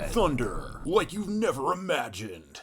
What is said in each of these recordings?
Thunder, like you've never imagined.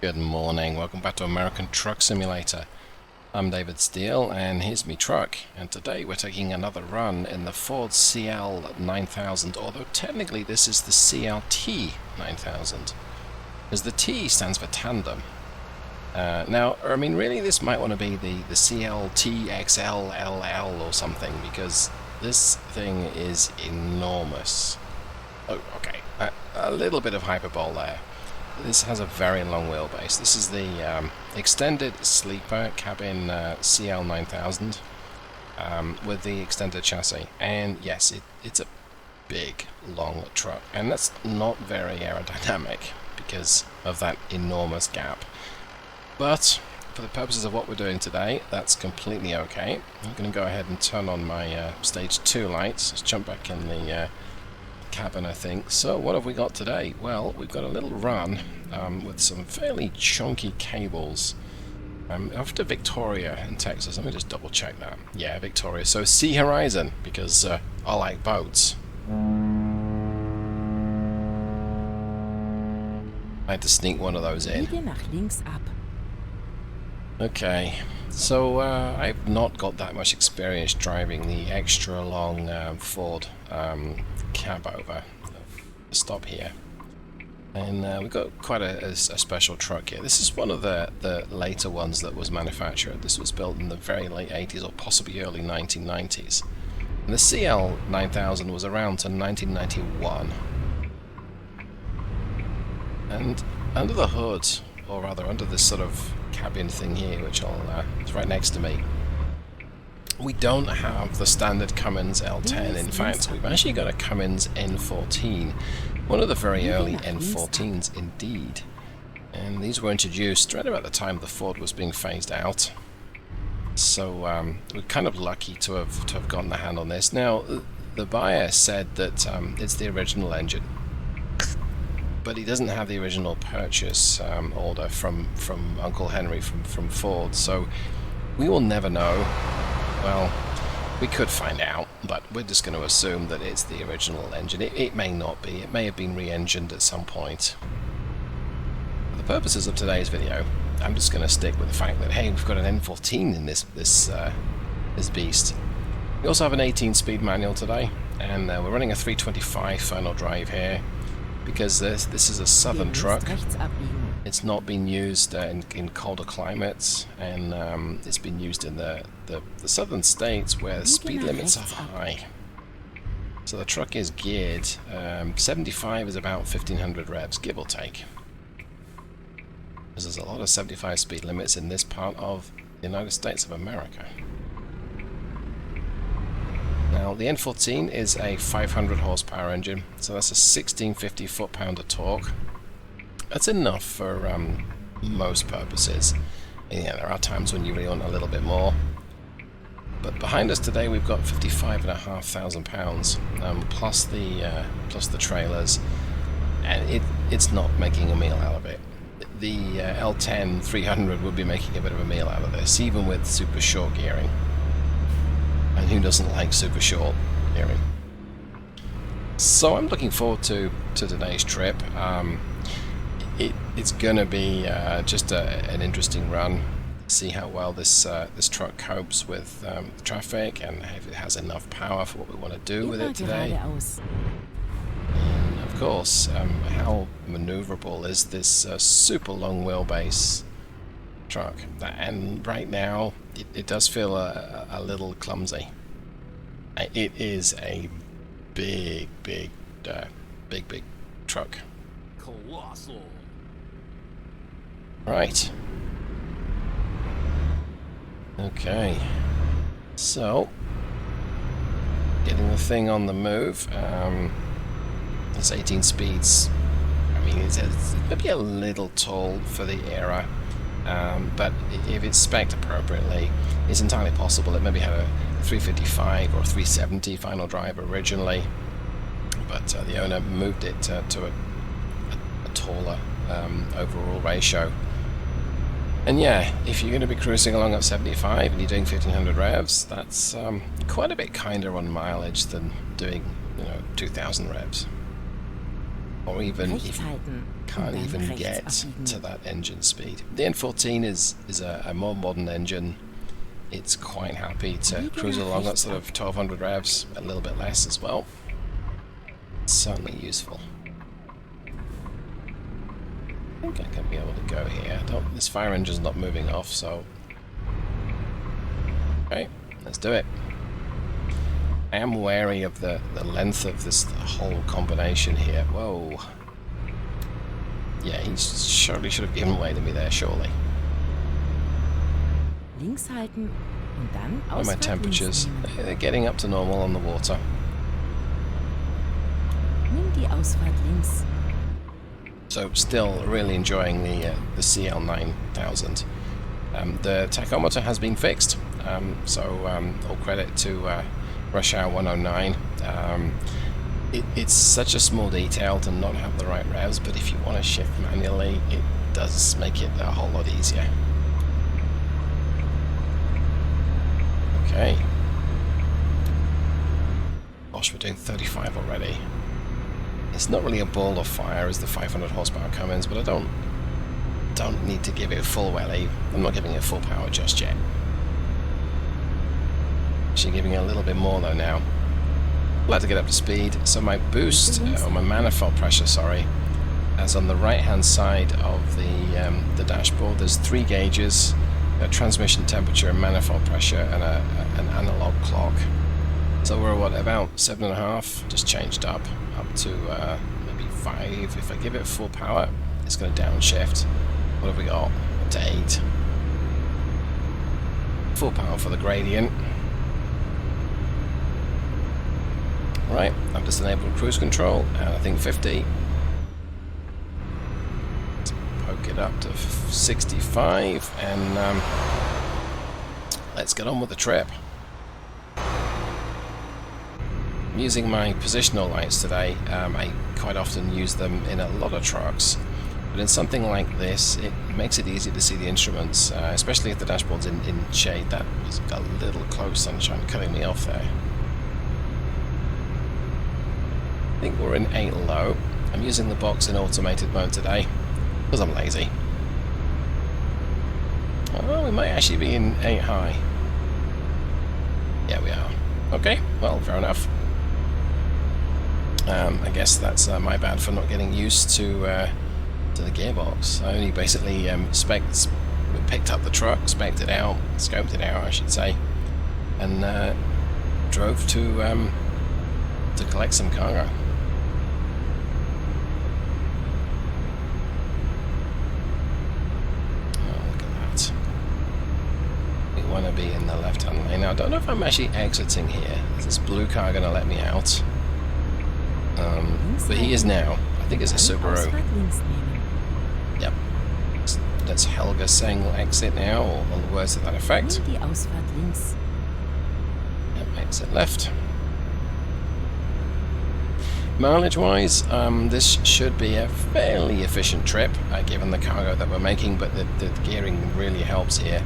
Good morning, welcome back to American Truck Simulator. I'm David Steele and here's me truck, and today we're taking another run in the Ford CL9000, although technically this is the CLT 9000, as the T stands for tandem. Now, I mean, really this might want to be the CLT XLLL or something, because this thing is enormous. Oh, okay, a little bit of hyperbole there. This has a very long wheelbase. This is the extended sleeper cabin CL9000 with the extended chassis. And yes, it's a big, long truck. And that's not very aerodynamic because of that enormous gap. But for the purposes of what we're doing today, that's completely okay. I'm going to go ahead and turn on my stage 2 lights. Let's jump back in the cabin, I think. So what have we got today? Well, we've got a little run with some fairly chunky cables off to Victoria in Texas. Let me just double check that. Yeah, Victoria. So Sea Horizon, because I like boats. I had to sneak one of those in. Okay, so I've not got that much experience driving the extra long Ford cabover. Stop here, and we've got quite a special truck here. This is one of the later ones that was manufactured. This was built in the very late 80s or possibly early 1990s, and the CL9000 was around to 1991. And under the hood, or rather under this sort of cabin thing here, which it's right next to me, we don't have the standard Cummins N14. In fact, we've actually got a Cummins N14, one of the very early N14s indeed. And these were introduced right about the time the Ford was being phased out. So we're kind of lucky to have gotten a hand on this. Now, the buyer said that it's the original engine, but he doesn't have the original purchase order from Uncle Henry from Ford, so we will never know. Well, we could find out, but we're just going to assume that it's the original engine. It may not be. It may have been re-engined at some point. For the purposes of today's video, I'm just going to stick with the fact that, hey, we've got an N14 in this beast. We also have an 18-speed manual today, and we're running a 325 final drive here, because this is a southern truck. It's not been used in colder climates, and it's been used in the southern states where the speed limits are high. So the truck is geared. 75 is about 1500 revs, give or take. Because there's a lot of 75 speed limits in this part of the United States of America. Now, the N14 is a 500 horsepower engine, so that's a 1650 foot-pound of torque. That's enough for most purposes. Yeah, there are times when you really want a little bit more. But behind us today, we've got 55,500 pounds, plus the trailers, and it's not making a meal out of it. The L10 300 would be making a bit of a meal out of this, even with super short gearing. And who doesn't like super short gearing? So I'm looking forward to today's trip. It's gonna be just an interesting run. See how well this truck copes with traffic, and if it has enough power for what we want to do with it today. And of course, how maneuverable is this super long wheelbase truck? And right now, it does feel a little clumsy. It is a big truck. Colossal. Right, Okay, so getting the thing on the move. It's 18 speeds. I mean, it's maybe a little tall for the era, but if it's spec'd appropriately, it's entirely possible. It maybe had a 355 or 370 final drive originally, but the owner moved it to a taller overall ratio. And yeah, if you're going to be cruising along at 75 and you're doing 1500 revs, that's quite a bit kinder on mileage than doing, 2000 revs. Or even if you can't even get to that engine speed. The N14 is a more modern engine. It's quite happy to cruise along at sort of 1200 revs, a little bit less as well. It's certainly useful. I think I can be able to go here. This fire engine's not moving off, so... Okay, let's do it. I am wary of the length of this whole combination here. Whoa. Yeah, he surely should have given way to me there, surely. Links halten und dann What are my Ausfahrt temperatures? links nehmen. They're getting up to normal on the water. Nimm die Ausfahrt links. So still really enjoying the CL9000. The tachometer has been fixed, so all credit to Rush Hour 109. It's such a small detail to not have the right revs, but if you want to shift manually, it does make it a whole lot easier. Okay. Gosh, we're doing 35 already. It's not really a ball of fire as the 500 horsepower Cummins, but I don't need to give it full welly. I'm not giving it full power just yet. Actually giving it a little bit more though now. I'd like to get up to speed. So my boost, or my manifold pressure, sorry, as on the right hand side of the dashboard, there's 3 gauges, a transmission temperature, manifold pressure, and an analog clock. So we're what, about 7.5, just changed up to maybe 5. If I give it full power, it's going to downshift. What have we got? Up to 8. Full power for the gradient. Right, I've just enabled cruise control, and I think 50. Let's poke it up to 65, and let's get on with the trip. I'm using my positional lights today. I quite often use them in a lot of trucks, but in something like this, it makes it easy to see the instruments, especially if the dashboard's in shade. That was a little close, sunshine cutting me off there. I think we're in 8 low. I'm using the box in automated mode today because I'm lazy. Oh, we might actually be in 8 high. Yeah, we are. Okay, well, fair enough. I guess that's my bad for not getting used to the gearbox. I only basically picked up the truck, spec'd it out, scoped it out, I should say, and drove to collect some cargo. Want to be in the left-hand lane. Now, I don't know if I'm actually exiting here. Is this blue car going to let me out? But he is now. I think it's a Subaru. Yep. That's Helga saying we'll exit now, or the words to that effect. Die Ausfahrt links. Yep, exit left. Mileage-wise, this should be a fairly efficient trip, given the cargo that we're making, but the gearing really helps here.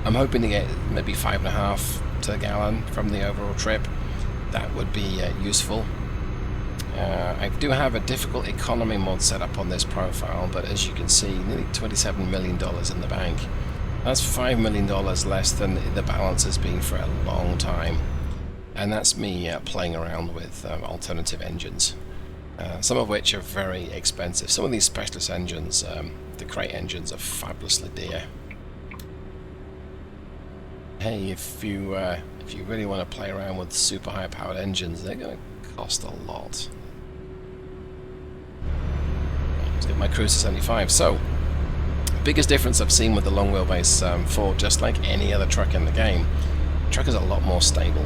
I'm hoping to get maybe 5.5 to the gallon from the overall trip. That would be useful. I do have a difficult economy mod set up on this profile, but as you can see, nearly $27 million in the bank. That's $5 million less than the balance has been for a long time. And that's me playing around with alternative engines, some of which are very expensive. Some of these specialist engines, the crate engines, are fabulously dear. Hey, if you really want to play around with super high powered engines, they're going to cost a lot. Let's get my cruise to 75. So biggest difference I've seen with the long wheelbase Ford, just like any other truck in the game, the truck is a lot more stable.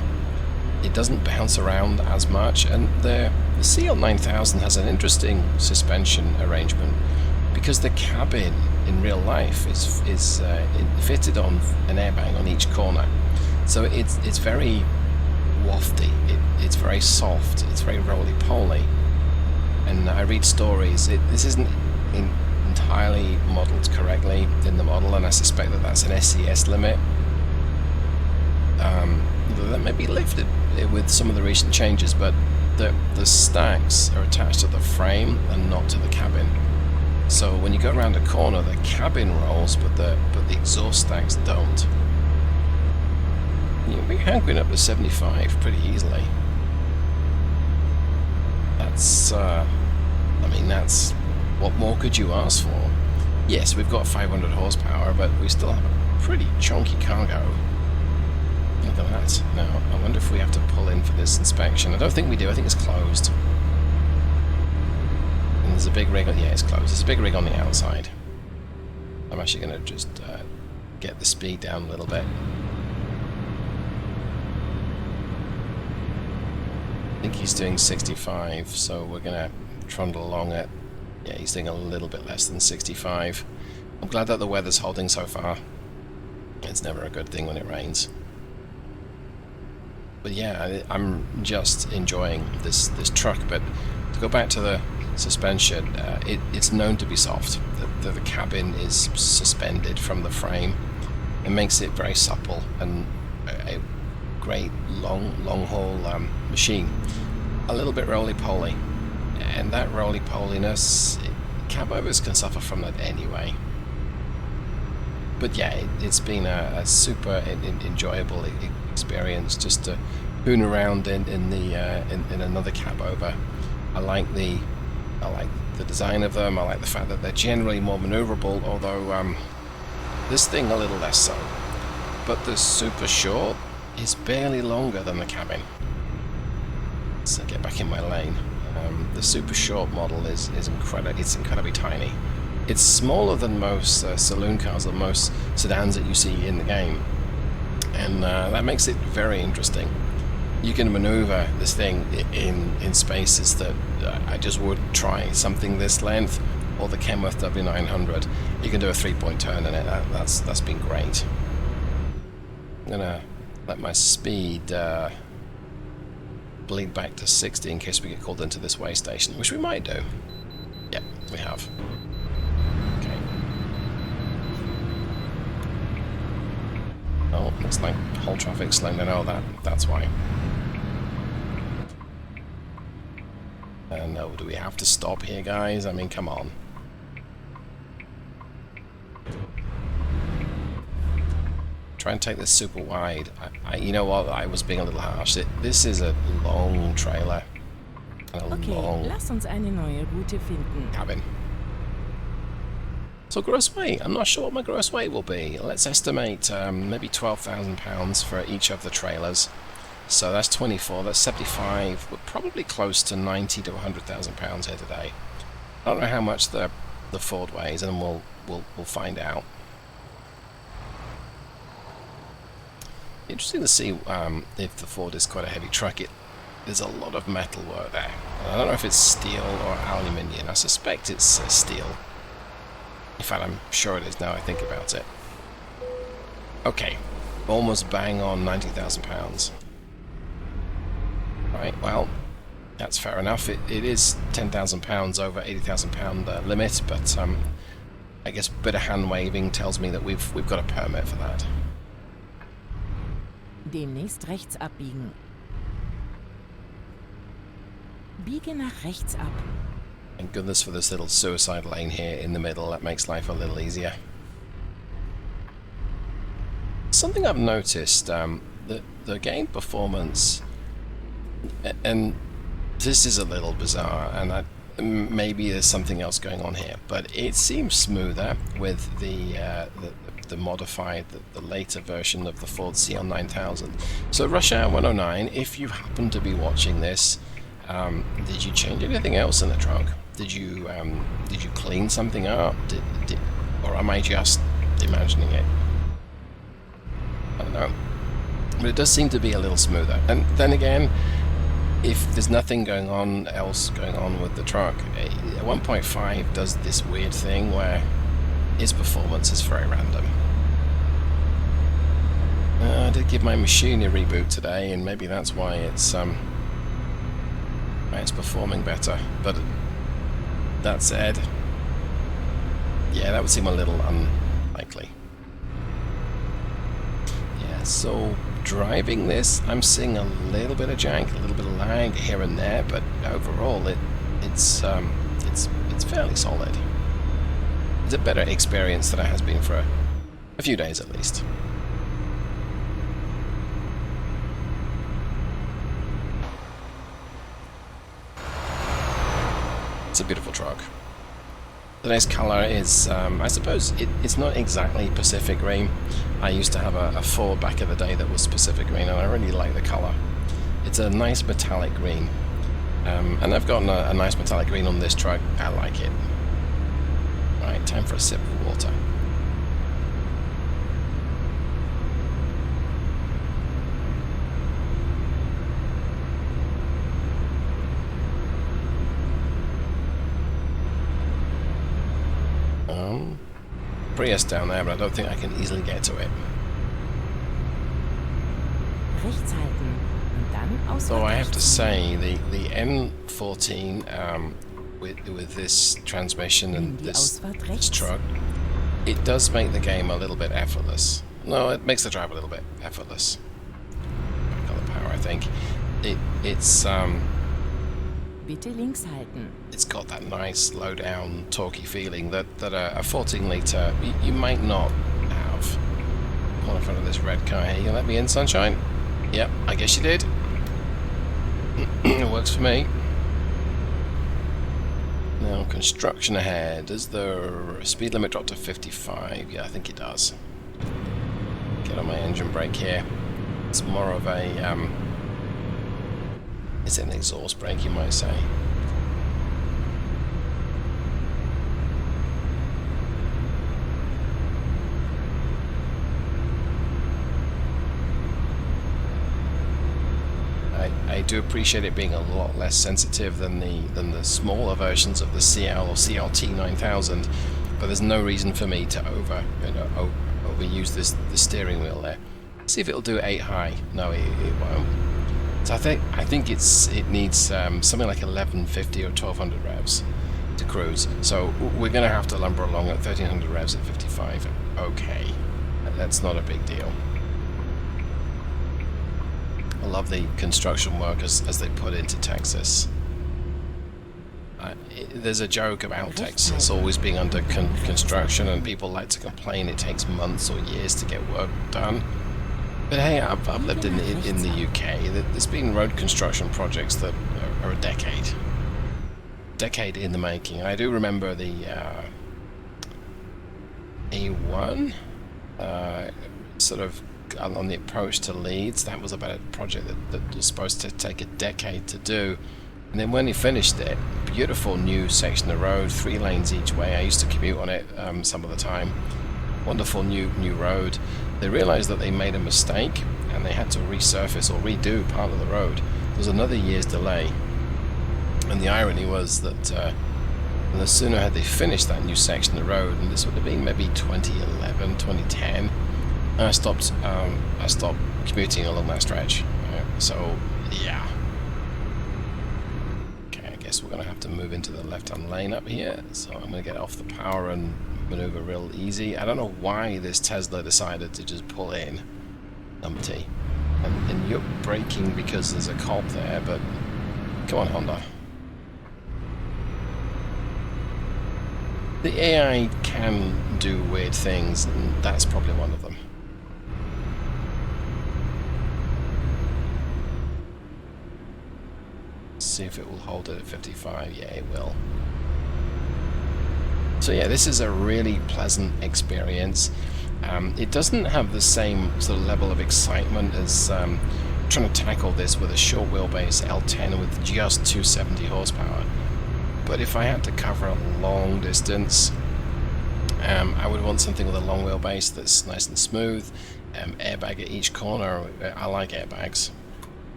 It doesn't bounce around as much, and the CL9000 has an interesting suspension arrangement because the cabin in real life is fitted on an airbag on each corner, so it's very wafty, it's very soft, it's very roly-poly. And I read stories, this isn't entirely modelled correctly in the model, and I suspect that that's an SCS limit. That may be lifted with some of the recent changes, but the stacks are attached to the frame and not to the cabin. So when you go around a corner, the cabin rolls, but the exhaust stacks don't. You'll be hankering up to 75 pretty easily. That's, I mean, that's, what more could you ask for? Yes, we've got 500 horsepower, but we still have a pretty chunky cargo. Look at that. Now, I wonder if we have to pull in for this inspection. I don't think we do, I think it's closed. And there's a big rig on, yeah, it's closed. There's a big rig on the outside. I'm actually going to just get the speed down a little bit. I think he's doing 65, so we're going to trundle along it. Yeah, he's doing a little bit less than 65. I'm glad that the weather's holding so far. It's never a good thing when it rains. But yeah, I'm just enjoying this truck. But to go back to the suspension, it's known to be soft. The cabin is suspended from the frame. It makes it very supple and a great long haul machine. A little bit roly-poly, and that roly-poliness, cabovers can suffer from that anyway. But yeah, it's been a super enjoyable experience just to hoon around in another cabover. I like the design of them. I like the fact that they're generally more maneuverable, although this thing a little less so. But the super short is barely longer than the cabin. So get back in my lane. The super short model is incredibly tiny. It's smaller than most saloon cars or most sedans that you see in the game, and that makes it very interesting. You can maneuver this thing in spaces that I just wouldn't try. Something this length, or the Kenworth W900, you can do a 3-point turn in it. That's been great. I'm gonna let my speed bleed back to 60 in case we get called into this way station, which we might do. Yep, we have. Okay. Oh, looks like whole traffic slowing down. Oh, that's why. No, do we have to stop here, guys? I mean, come on. Try and take this super wide. You know what? I was being a little harsh. This is a long trailer. Okay, lass uns eine neue Route finden. Cabin. So gross weight. I'm not sure what my gross weight will be. Let's estimate maybe £12,000 for each of the trailers. So that's 24. That's 75. We're probably close to 90 to 100,000 pounds here today. I don't know how much the Ford weighs, and we'll find out. Interesting to see if the Ford is quite a heavy truck. There's a lot of metal work there. I don't know if it's steel or aluminium. I suspect it's steel. In fact, I'm sure it is now I think about it. Okay, almost bang on 90,000 pounds. Right, well, that's fair enough. It is 10,000 pounds over 80,000 pound limit, but I guess a bit of hand waving tells me that we've got a permit for that. Demnächst rechts abbiegen. Biege nach rechts ab. Thank goodness for this little suicide lane here in the middle. That makes life a little easier. Something I've noticed, the game performance, and this is a little bizarre, and maybe there's something else going on here, but it seems smoother with the modified, the later version of the Ford CL9000. So Rush Hour 109, if you happen to be watching this, did you change anything else in the trunk? Did you clean something up? Or am I just imagining it? I don't know. But it does seem to be a little smoother. And then again, if there's nothing else going on with the truck, a 1.5 does this weird thing where its performance is very random. I did give my machine a reboot today, and maybe that's why it's performing better. But that said, yeah, that would seem a little unlikely. Yeah, so driving this, I'm seeing a little bit of jank, a little bit of lag here and there, but overall, it's fairly solid. It's a better experience than it has been for a few days at least. It's a beautiful truck. The next colour is, I suppose, it's not exactly Pacific green. I used to have a Ford back in the day that was Pacific green, and I really like the colour. It's a nice metallic green. And I've gotten a nice metallic green on this truck. I like it. Right, time for a sip of water. Prius down there, but I don't think I can easily get to it. Rechts halten und dann Ausfahrt. So I have to say, the N14 with this transmission and this truck, it does make the game a little bit effortless. No, it makes the drive a little bit effortless. Got the power, I think. It's Bitte links halten. It's got that nice low down torquey feeling that a 14 litre you might not have. Pull in front of this red car here. You gonna let me in, sunshine? Yep, I guess you did. It works for me. Now, construction ahead. Does the speed limit drop to 55? Yeah, I think it does. Get on my engine brake here. It's more of a it's an exhaust brake, you might say. I do appreciate it being a lot less sensitive than the smaller versions of the CL or CLT 9000, but there's no reason for me to overuse the steering wheel there. See if it'll do 8 high. No, it won't. So I think it needs something like 1150 or 1200 revs to cruise. So we're going to have to lumber along at 1300 revs at 55. Okay, that's not a big deal. I love the construction work as they put into Texas. There's a joke about Texas always being under construction, and people like to complain it takes months or years to get work done. But hey, I've lived in the UK. There's been road construction projects that are a decade in the making. I do remember the A1 sort of on the approach to Leeds. That was about a project that was supposed to take a decade to do. And then when he finished it, beautiful new section of road, 3 lanes each way. I used to commute on it some of the time. Wonderful new road. They realized that they made a mistake and they had to resurface or redo part of the road. There was another year's delay. And the irony was that no sooner had they finished that new section of road, and this would have been maybe 2011, 2010, I stopped commuting along that stretch. So yeah. Okay, I guess we're going to have to move into the left-hand lane up here. So I'm going to get off the power and maneuver real easy. I don't know why this Tesla decided to just pull in empty. And you're braking because there's a cop there, but come on, Honda. The AI can do weird things, and that's probably one of them. See if it will hold it at 55. Yeah, it will. So yeah, this is a really pleasant experience. It doesn't have the same sort of level of excitement as trying to tackle this with a short wheelbase L10 with just 270 horsepower. But if I had to cover a long distance, I would want something with a long wheelbase that's nice and smooth, airbag at each corner. I like airbags,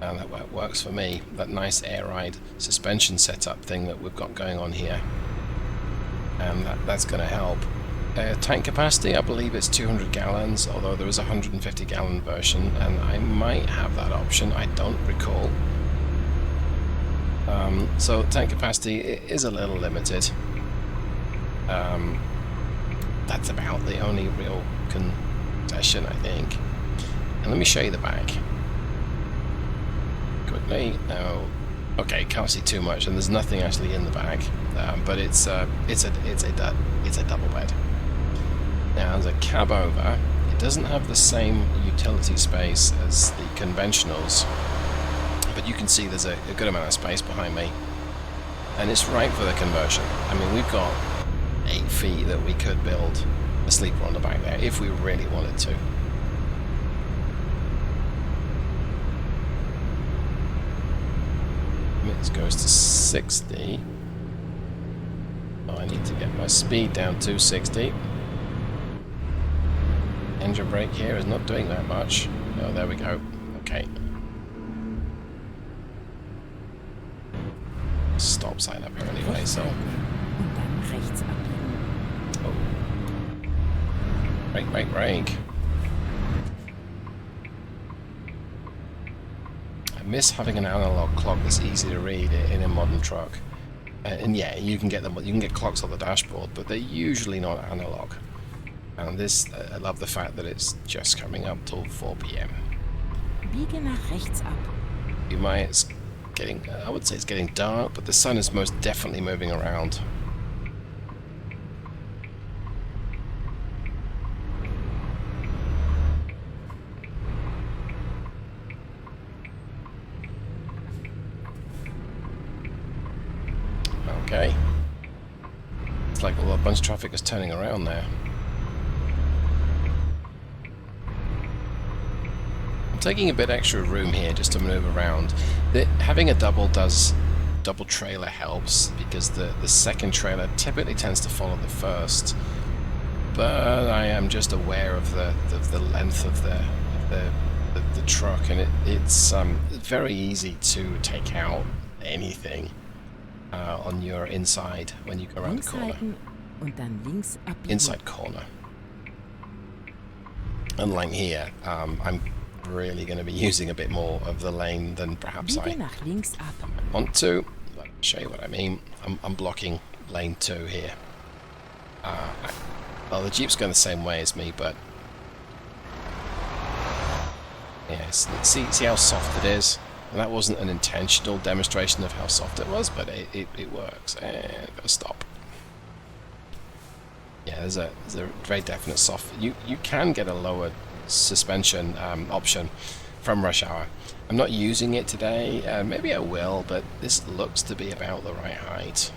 and that works for me. That nice air ride suspension setup thing that we've got going on here, and that's going to help. Tank capacity, I believe it's 200 gallons, although there is a 150 gallon version, and I might have that option, I don't recall. So tank capacity is a little limited. That's about the only real concession, I think. And let me show you the back quickly. Oh, okay, can't see too much, and there's nothing actually in the back, but it's a double bed. Now, as a cabover, it doesn't have the same utility space as the conventionals, but you can see there's a good amount of space behind me, and it's right for the conversion. I mean, we've got 8 feet that we could build a sleeper on the back there if we really wanted to. It goes to 60. Oh, I need to get my speed down to 60. Engine brake here is not doing that much. Oh, there we go. Okay. Stop sign up here anyway, so. Oh. Brake. I miss having an analog clock that's easy to read in a modern truck. And yeah, you can get them. You can get clocks on the dashboard, but they're usually not analog. And this, I love the fact that it's just coming up till 4 p.m. Biege nach rechts ab. It's getting, I would say it's getting dark, but the sun is most definitely moving around. Okay. It's like a bunch of traffic is turning around there. Taking a bit extra room here just to move around. Having a double trailer helps, because the second trailer typically tends to follow the first, but I am just aware of the length of the truck, and it's very easy to take out anything on your inside when you go around the corner. Inside corner. Unlike here, I'm really going to be using a bit more of the lane than perhaps I want to. I'll show you what I mean. I'm blocking lane 2 here. Well, the Jeep's going the same way as me, but yes, see how soft it is. And that wasn't an intentional demonstration of how soft it was, but it works. And gotta stop. Yeah, there's a very definite soft. You can get a lower suspension option from Rush Hour. I'm not using it today. Maybe I will, but this looks to be about the right height.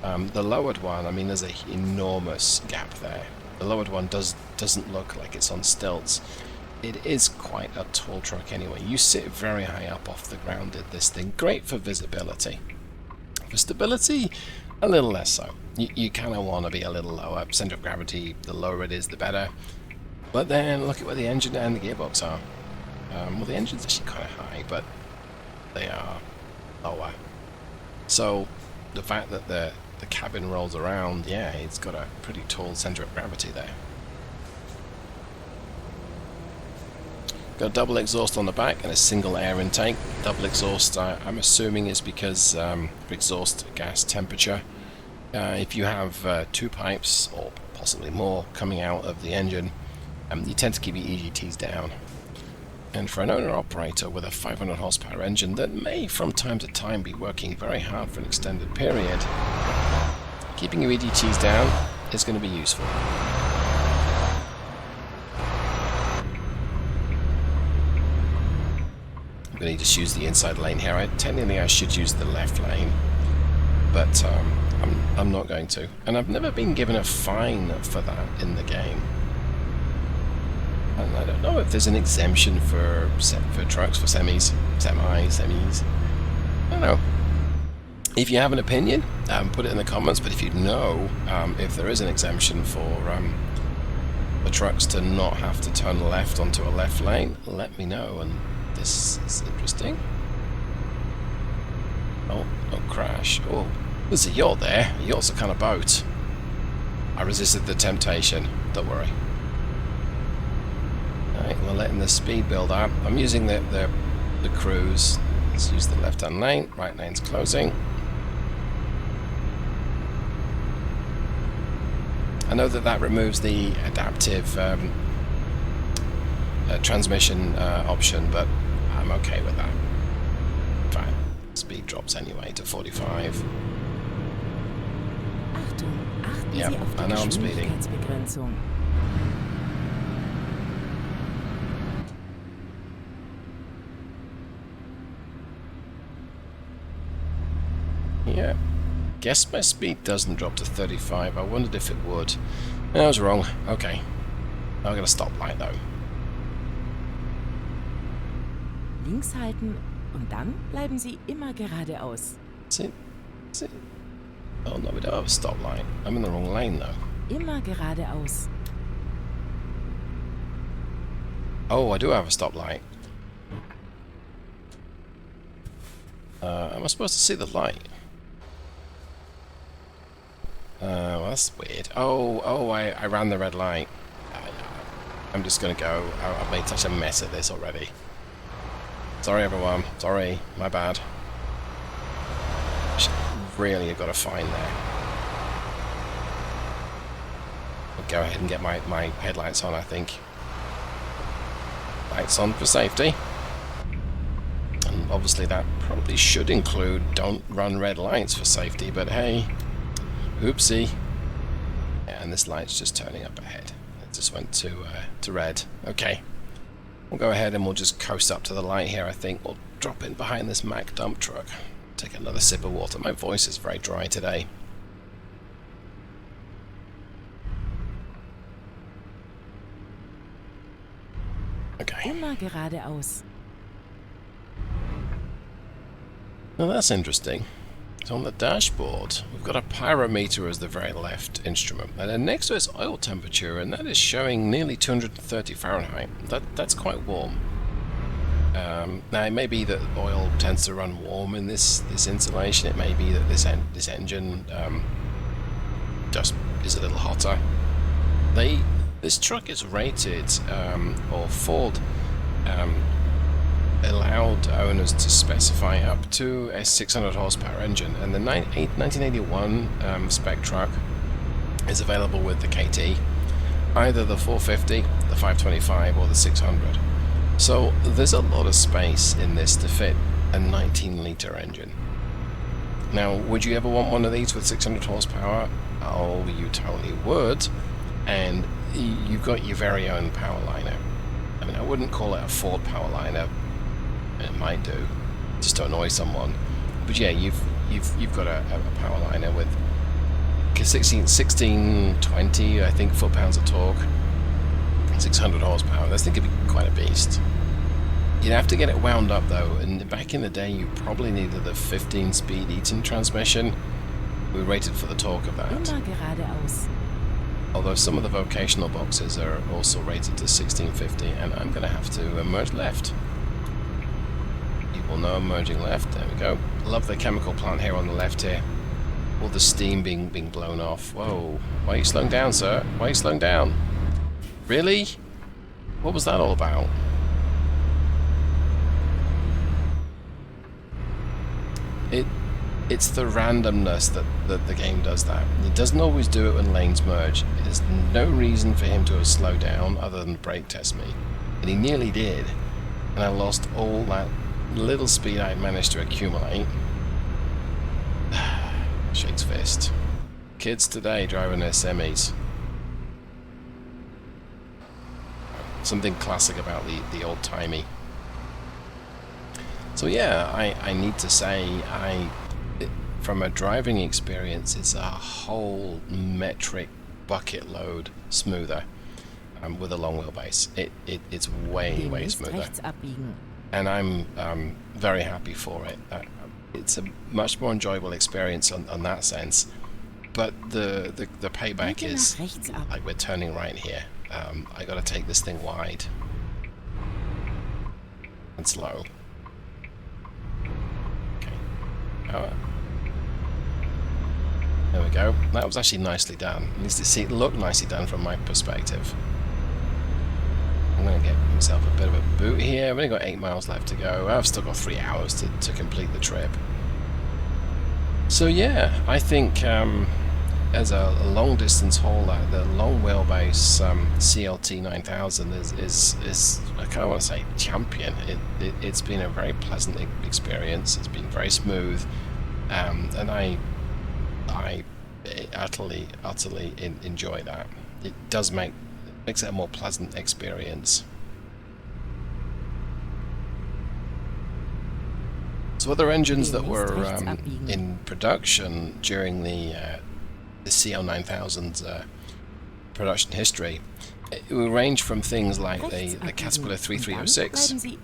The lowered one, I mean, there's an enormous gap there. The lowered one doesn't look like it's on stilts. It is quite a tall truck anyway. You sit very high up off the ground in this thing. Great for visibility. For stability, a little less so. You kind of want to be a little lower. Center of gravity, the lower it is, the better. But then look at where the engine and the gearbox are. Well, the engine's actually kind of high, but they are lower. So the fact that the cabin rolls around, yeah, it's got a pretty tall center of gravity there. Got a double exhaust on the back and a single air intake. Double exhaust, I'm assuming, is because exhaust gas temperature. If you have 2 pipes, or possibly more, coming out of the engine, you tend to keep your EGTs down. And for an owner-operator with a 500 horsepower engine that may from time to time be working very hard for an extended period, keeping your EGTs down is going to be useful. I'm going to just use the inside lane here. Technically I should use the left lane, but I'm not going to. And I've never been given a fine for that in the game. And I don't know if there's an exemption for trucks, for semis. I don't know. If you have an opinion, put it in the comments, but if you know if there is an exemption for the trucks to not have to turn left onto a left lane, let me know. And this is interesting. Oh, no crash. Oh, there's a yacht there. A yacht's a kind of boat. I resisted the temptation, don't worry. Alright, we're letting the speed build up. I'm using the cruise. Let's use the left-hand lane. Right lane's closing. I know that removes the adaptive transmission option, but I'm okay with that. Fine. Speed drops anyway to 45. Achtung, achten Yep, Sie auf die I know I'm speeding. Geschwindigkeitsbegrenzung. Yeah. Guess my speed doesn't drop to 35. I wondered if it would. I was wrong. Okay. Now I'm going to stop light though. Links halten und dann bleiben Sie immer geradeaus. See? Oh no, we don't have a stop light. I'm in the wrong lane though. Immer geradeaus. Oh, I do have a stop light. Am I supposed to see the light? Well, that's weird. Oh, I ran the red light. I'm just gonna go. I've made such a mess of this already. Sorry everyone. Sorry, my bad. Really have got a fine there. I'll go ahead and get my headlights on, I think. Lights on for safety. And obviously that probably should include don't run red lights for safety, but hey, oopsie. Yeah, and this light's just turning up ahead. It just went to red. Okay. We'll go ahead and we'll just coast up to the light here, I think. We'll drop in behind this Mack dump truck. Take another sip of water. My voice is very dry today. Okay. Immer geradeaus. Now that's interesting. So on the dashboard, we've got a pyrometer as the very left instrument, and then next to it's oil temperature, and that is showing nearly 230 Fahrenheit. That's quite warm. Now it may be that oil tends to run warm in this insulation. It may be that this engine just is a little hotter. This truck is rated, or Ford allowed owners to specify up to a 600 horsepower engine, and the 1981 spec truck is available with the KT, either the 450, the 525 or the 600. So there's a lot of space in this to fit a 19-litre engine. Now, would you ever want one of these with 600 horsepower? Oh, you totally would. And you've got your very own power liner. I mean, I wouldn't call it a Ford power liner. It might do, just to annoy someone. But yeah, you've got a power liner with 1620, I think, foot-pounds of torque, 600 horsepower. This thing could be quite a beast. You'd have to get it wound up though, and back in the day you probably needed the 15-speed Eaton transmission. We rated for the torque of that. Immer geradeaus. Although some of the vocational boxes are also rated to 1650, and I'm going to have to merge left. You will know I'm merging left. There we go. Love the chemical plant here on the left here. All the steam being blown off. Whoa. Why are you slowing down, sir? Why are you slowing down? Really? What was that all about? It's the randomness that the game does that. It doesn't always do it when lanes merge. There's no reason for him to have slowed down other than brake test me. And he nearly did. And I lost all that little speed I managed to accumulate. Shakes fist. Kids today driving their semis. Something classic about the old-timey. So yeah, I need to say, from a driving experience, it's a whole metric bucket load smoother with a long wheelbase. It's way smoother, and I'm very happy for it. it's a much more enjoyable experience on that sense. But the payback Biege is nach rechts ab. like we're turning right here. I got to take this thing wide and slow. Okay. Power. There we go. That was actually nicely done. At least it looked nicely done from my perspective. I'm going to get myself a bit of a boot here. I've only got 8 miles left to go. I've still got 3 hours to complete the trip. So yeah, I think as a long distance hauler, the long wheelbase CLT 9000 is I kind of want to say champion. It's been a very pleasant experience. It's been very smooth, and I utterly enjoy that. It does makes it a more pleasant experience. So other engines that were in production during the CL9000's production history, it will range from things like the Caterpillar 3306, the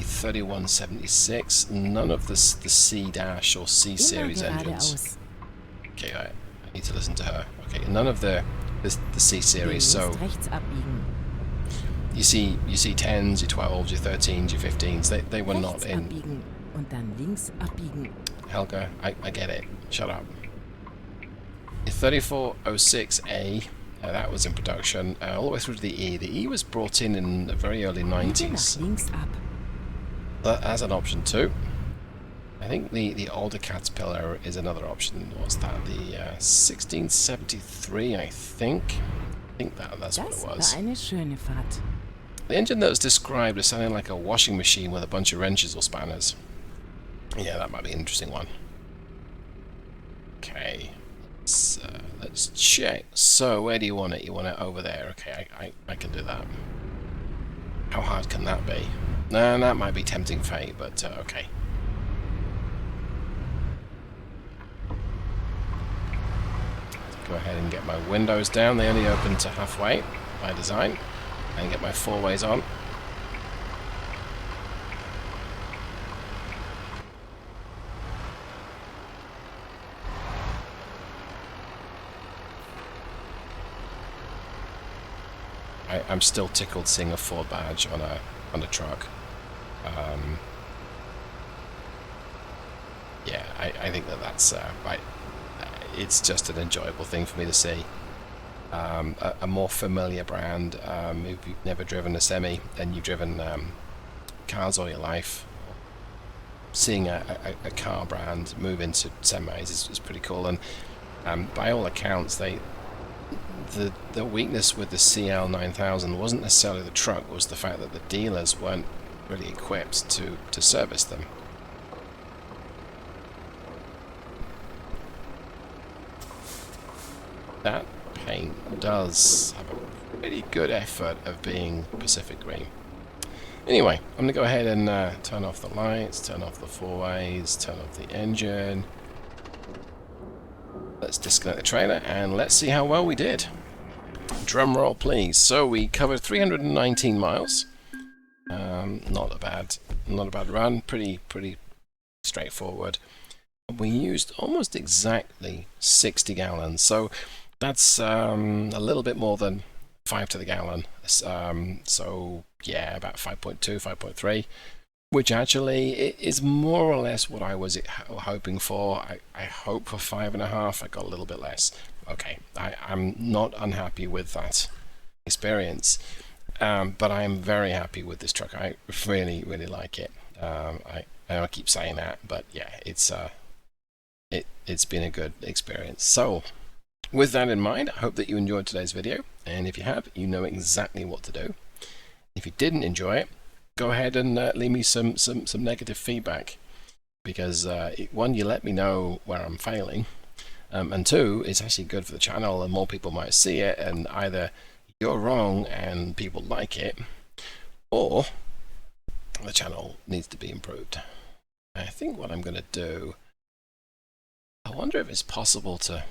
3176, none of the C- or C series engines. Okay, I need to listen to her. Okay, none of the C series. So you see 10s, your 12s, your 13s, your 15s. They were not in. Helga, I get it. Shut up. The 3406A, that was in production all the way through to the E. The E was brought in the very early 90s. As an option too. I think the older Caterpillar is another option. What's that? The 1673, I think. That's what it was. The engine that was described as sounding like a washing machine with a bunch of wrenches or spanners. Yeah, that might be an interesting one. Okay, let's check. So, where do you want it? You want it over there. Okay, I can do that. How hard can that be? Nah, that might be tempting fate, but okay. Go ahead and get my windows down. They only open to halfway by design. And get my 4-ways on. I'm still tickled seeing a Ford badge on a truck. Yeah, I think that's right. It's just an enjoyable thing for me to see. A more familiar brand. If you've never driven a semi and you've driven cars all your life, seeing a car brand move into semis is pretty cool. And by all accounts, the weakness with the CL9000 wasn't necessarily the truck, it was the fact that the dealers weren't really equipped to service them. That paint does have a pretty good effort of being Pacific green. Anyway, I'm going to go ahead and turn off the lights, turn off the 4-ways, turn off the engine. Let's disconnect the trailer and let's see how well we did. Drum roll, please. So we covered 319 miles. Not a bad run. Pretty straightforward. We used almost exactly 60 gallons. So that's a little bit more than 5 to the gallon. So yeah, about 5.2, 5.3. Which actually is more or less what I was hoping for. I hope for 5.5. I got a little bit less. Okay, I'm not unhappy with that experience, but I am very happy with this truck. I really like it. I don't keep saying that, but yeah, it's been a good experience. So with that in mind, I hope that you enjoyed today's video, and if you have, you know exactly what to do. If you didn't enjoy it, go ahead and leave me some negative feedback, because one, you let me know where I'm failing, and two, it's actually good for the channel and more people might see it, and either you're wrong and people like it, or the channel needs to be improved. I think what I'm going to do, I wonder if it's possible to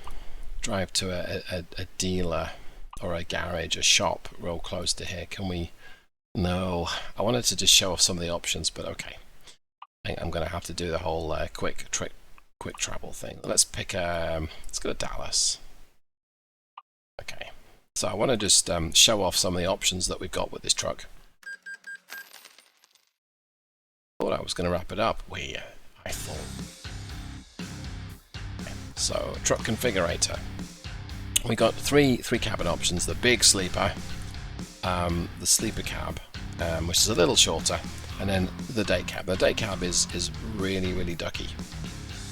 drive to a dealer or a garage, a shop real close to here. Can we? No, I wanted to just show off some of the options, but okay. think I'm going to have to do the whole quick travel thing. Let's pick let's go to Dallas. Okay, so I want to just show off some of the options that we've got with this truck. Thought I was going to wrap it up. I thought. So, truck configurator. We got three cabin options: the big sleeper, the sleeper cab, which is a little shorter, and then the day cab. The day cab is really ducky,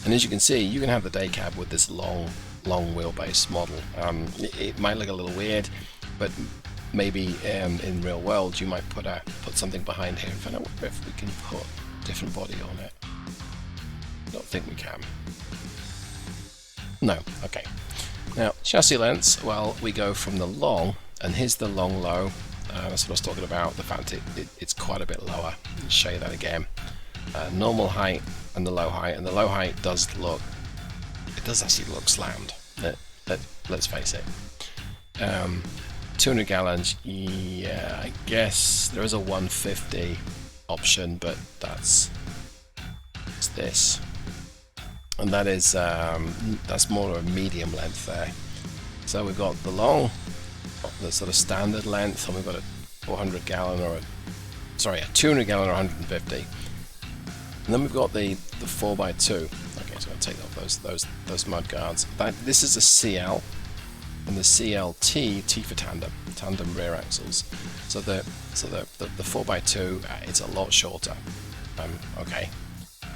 and as you can see, you can have the day cab with this long wheelbase model. It might look a little weird, but maybe in real world you might put something behind here. And I wonder if we can put different body on it. Don't think we can. No. Okay. Now chassis lengths. Well, we go from the long, and here's the long low. That's what I was talking about. The fact it's quite a bit lower. I'll show you that again. Normal height and the low height, and the low height does actually look slammed. Let's face it. 200 gallons. Yeah, I guess there is a 150 option, but it's this, and that is that's more of a medium length there. So we've got the long, the sort of standard length, and we've got a 400 gallon or a 200 gallon or 150, and then we've got the 4x2. Okay, so I'll take off those mud guards. This is a CL, and the CLT, T for tandem rear axles. So the 4x2, it's a lot shorter. Okay.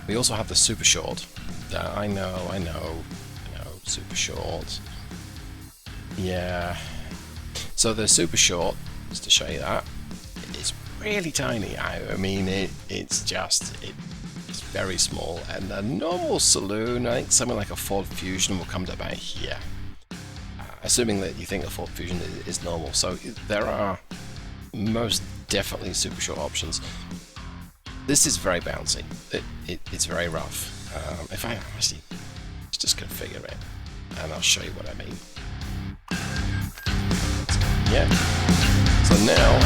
We also have the super short. I know, super short. Yeah. So the super short, just to show you that, it's really tiny. I mean, it's very small. And a normal saloon, I think something like a Ford Fusion will come to about here. Assuming that you think a Ford Fusion is normal. So there are most definitely super short options. This is very bouncy. It's very rough. If I actually just configure it, and I'll show you what I mean. Yeah. So now